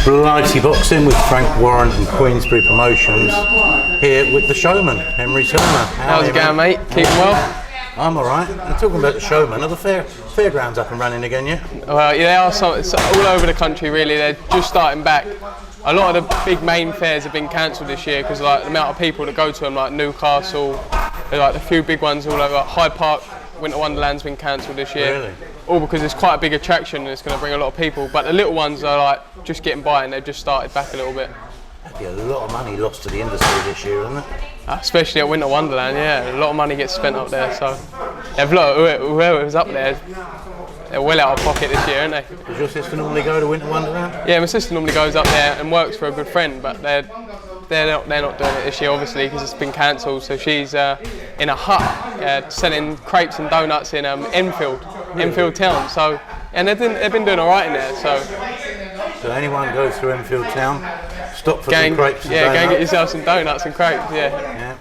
Blighty Boxing with Frank Warren and Queensbury Promotions, here with the Showman, Henry Turner. How's it going, mate? Keeping well? I'm alright. They're talking about the Showman. Are the fairgrounds up and running again yet? Well, yeah, they are. It's all over the country, really. They're just starting back. A lot of the big main fairs have been cancelled this year because like the amount of people that go to them, like Newcastle, like the few big ones all over. Like Hyde Park, Winter Wonderland's been cancelled this year. Really? All because it's quite a big attraction and it's going to bring a lot of people. But the little ones are like just getting by and they've just started back a little bit. There'd be a lot of money lost to the industry this year, isn't it? Especially at Winter Wonderland, yeah. A lot of money gets spent up there, so whoever was up there, they're well out of pocket this year, aren't they? Does your sister normally go to Winter Wonderland? Yeah, my sister normally goes up there and works for a good friend, but they're not doing it this year, obviously, because it's been cancelled. So she's in a hut selling crepes and donuts in Enfield town. So, and they've been doing all right in there. So anyone goes through Enfield town, stop for some crepes and donuts. Yeah, go and get yourself some donuts and crepes. Yeah.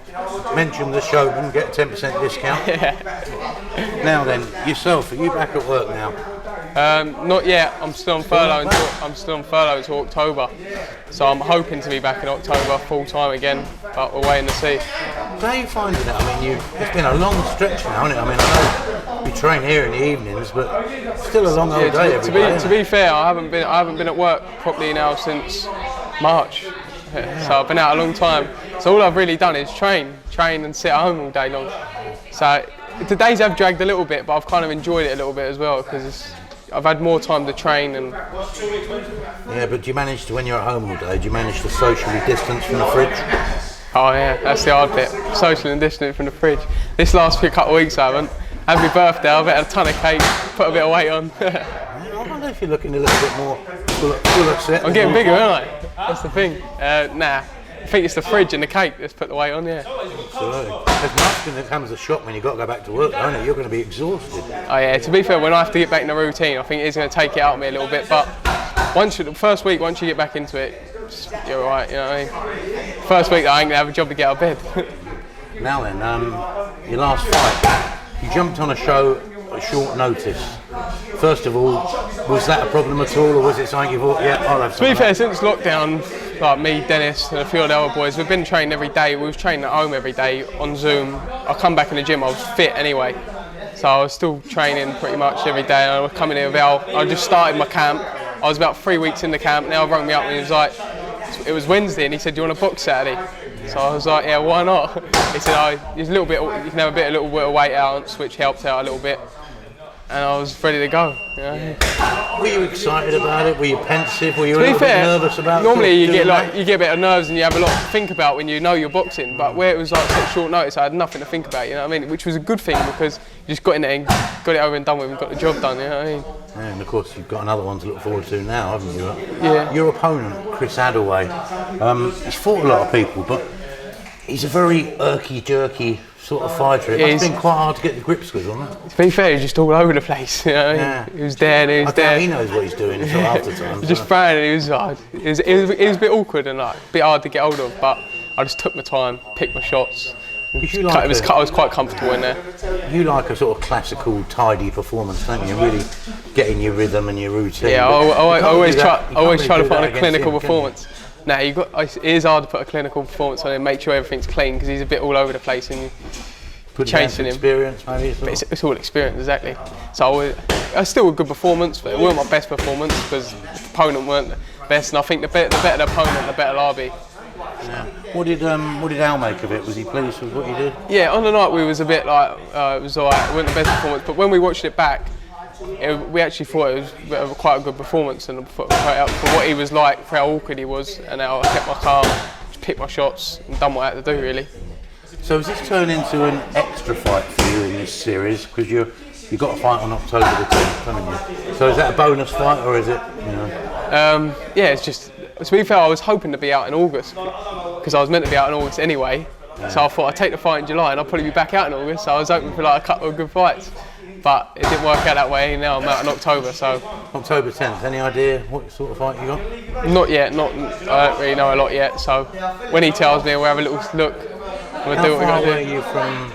Mention the Showman, get a 10% discount. Yeah. Now then, yourself, are you back at work now? Not yet. I'm still on furlough until October. So I'm hoping to be back in October full time again, but we're waiting to see. How are you finding it? I mean, it's been a long stretch now, hasn't it? I mean, I know you train here in the evenings, but still a long old day every day. To be fair, I haven't been at work properly now since March. So I've been out a long time. So all I've really done is train and sit at home all day long. So the days have dragged a little bit, but I've kind of enjoyed it a little bit as well because I've had more time to train and. Yeah, but do you manage to, when you're at home all day, do you manage to socially distance from the fridge? Oh yeah, that's the hard bit. Social and distant from the fridge. This last couple of weeks I haven't. Happy birthday, I've had a ton of cake, put a bit of weight on. I wonder if you're looking a little bit more full of set. I'm getting bigger, aren't I? That's the thing. Nah, I think it's the fridge and the cake that's put the weight on, yeah. Absolutely. There's nothing that comes as a shock when you've got to go back to work, don't it? You're going to be exhausted. Oh yeah, to be fair, when I have to get back in the routine, I think it is going to take it out of me a little bit, but the first week, once you get back into it, you're alright, you know what I mean? First week, I ain't going to have a job to get out of bed. Now then, your last fight, you jumped on a show at short notice. First of all, was that a problem at all, or was it something you thought, yeah, I'll have some? To be fair, since lockdown, like me, Dennis, and a few of the other boys, we've been training every day. We was training at home every day on Zoom. I come back in the gym, I was fit anyway. So I was still training pretty much every day. I was coming in with Al. I just started my camp. I was about 3 weeks in the camp. Now he rang me up and he was like, it was Wednesday, and he said, do you want to box Saturday? So I was like, yeah, why not? He said, there's a little bit, you can have a little bit of weight out, which helped out a little bit. And I was ready to go. You know? Were you excited about it? Were you pensive? Were you a little bit nervous about it? Normally you get a bit of nerves and you have a lot to think about when you know you're boxing. But where it was like such short notice, I had nothing to think about. You know what I mean? Which was a good thing because you just got in there and got it over and done with and got the job done. You know what I mean? Yeah, and of course you've got another one to look forward to now, haven't you? Yeah. Your opponent, Chris Adaway, he's fought a lot of people, but he's a very irky-jerky sort of fighter. It must have been quite hard to get the grips with, wasn't it? To be fair, he's just all over the place. You know? Yeah. He was there and he was there. He knows what he's doing until after time. Just throwing and he was hard. It was a bit awkward and like a bit hard to get hold of, but I just took my time, picked my shots. I was quite comfortable in there. You like a sort of classical, tidy performance, don't you? Really getting your rhythm and your routine. Yeah, I always try to put on a clinical performance. No, it is hard to put a clinical performance on and make sure everything's clean because he's a bit all over the place and chasing him. Experience, maybe. It's all experience, exactly. So it's still a good performance, but it wasn't my best performance because the opponent weren't the best. And I think the better the opponent, the better I'll be. Yeah. What did Al make of it? Was he pleased with what you did? Yeah, on the night we was a bit like it was alright. It wasn't the best performance, but when we watched it back, we actually thought it was quite a good performance and for what he was like, for how awkward he was, and how I kept my calm, just picked my shots and done what I had to do really. So has this turned into an extra fight for you in this series? Because you got a fight on October the 10th, haven't you? So is that a bonus fight or is it, you know? Yeah, it's just, to be fair, I was hoping to be out in August because I was meant to be out in August anyway. Yeah. So I thought I'd take the fight in July and I'll probably be back out in August. So I was hoping for like a couple of good fights. But it didn't work out that way. Now I'm out in October, so. October 10th. Any idea what sort of fight you got? Not yet. I don't really know a lot yet. So when he tells me, we'll have a little look. We'll do what we got to do. How far away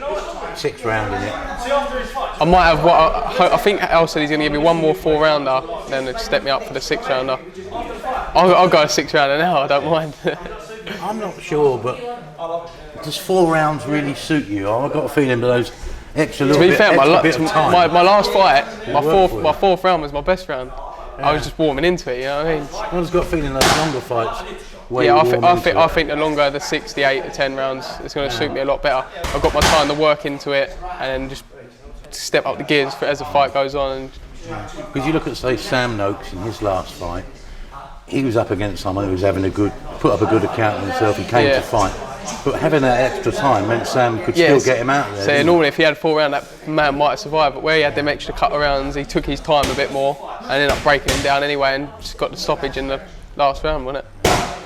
are you 6th round in it. I might have I think Al said he's going to give me one more 4-rounder, then he'll step me up for the 6th-rounder. I'll go a 6rounder now, I don't mind. I'm not sure, but does 4 rounds really suit you? I've got a feeling that those extra little bit, bit of time. My last fight, my 4th round was my best round. Yeah. I was just warming into it, you know what I mean? I've just got a feeling those longer fights. I think the longer the 6, the 8, the 10 rounds, it's going to suit me a lot better. I've got my time to work into it and just step up the gears as the fight goes on. Because you look at, say, Sam Noakes in his last fight, he was up against someone who was put up a good account of himself. He came to fight, but having that extra time meant Sam could still get him out of there. So normally, if he had 4 rounds, that man might have survived. But where he had them extra couple of rounds, he took his time a bit more and ended up breaking him down anyway, and just got the stoppage in the last round, wasn't it?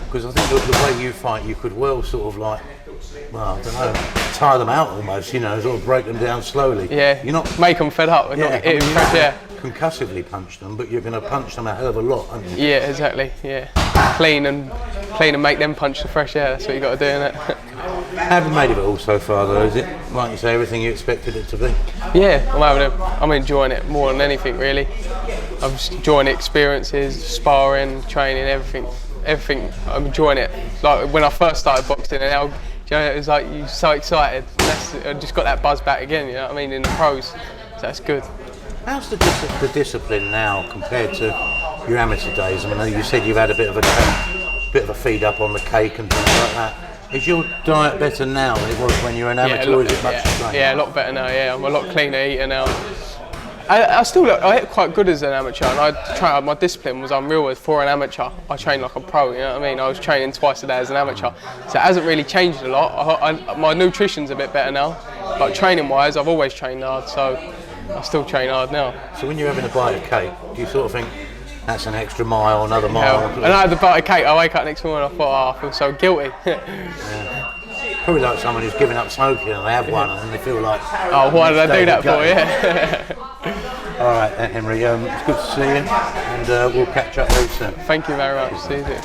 Because I think the way you fight, you could well sort of like, well, I don't know, tire them out almost, you know, sort of break them down slowly. Yeah, you're not make them fed up. Concussively punch them, but you're going to punch them a hell of a lot, aren't you? Yeah, exactly. Yeah, clean and make them punch the fresh air. That's what you got to do, innit? How have you made of it all so far, though? Is it, like you say, everything you expected it to be? Yeah, I'm enjoying it more than anything, really. I'm just enjoying the experiences, sparring, training, everything. I'm enjoying it. Like when I first started boxing, and now, you know, it was like you're so excited. I just got that buzz back again. You know what I mean? In the pros, so that's good. How's the discipline now compared to your amateur days? I mean, you said you've had a bit of a feed up on the cake and things like that. Is your diet better now than it was when you were an amateur, or is it much the same? Yeah, a lot better now. Yeah, I'm a lot cleaner eater now. I ate quite good as an amateur, and my discipline was unreal. For an amateur, I trained like a pro. You know what I mean? I was training twice a day as an amateur, so it hasn't really changed a lot. My nutrition's a bit better now, but training-wise, I've always trained hard, so I still train hard now. So when you're having a bite of cake, do you sort of think that's an extra mile, another mile? Yeah. And I had the bite of cake. I wake up next morning, I thought, oh, I feel so guilty. Yeah. Probably like someone who's given up smoking and they have one and they feel like, oh, why did I do that for? Yeah. All right, Henry, it's good to see you, and we'll catch up very soon. Thank you very much. See you soon.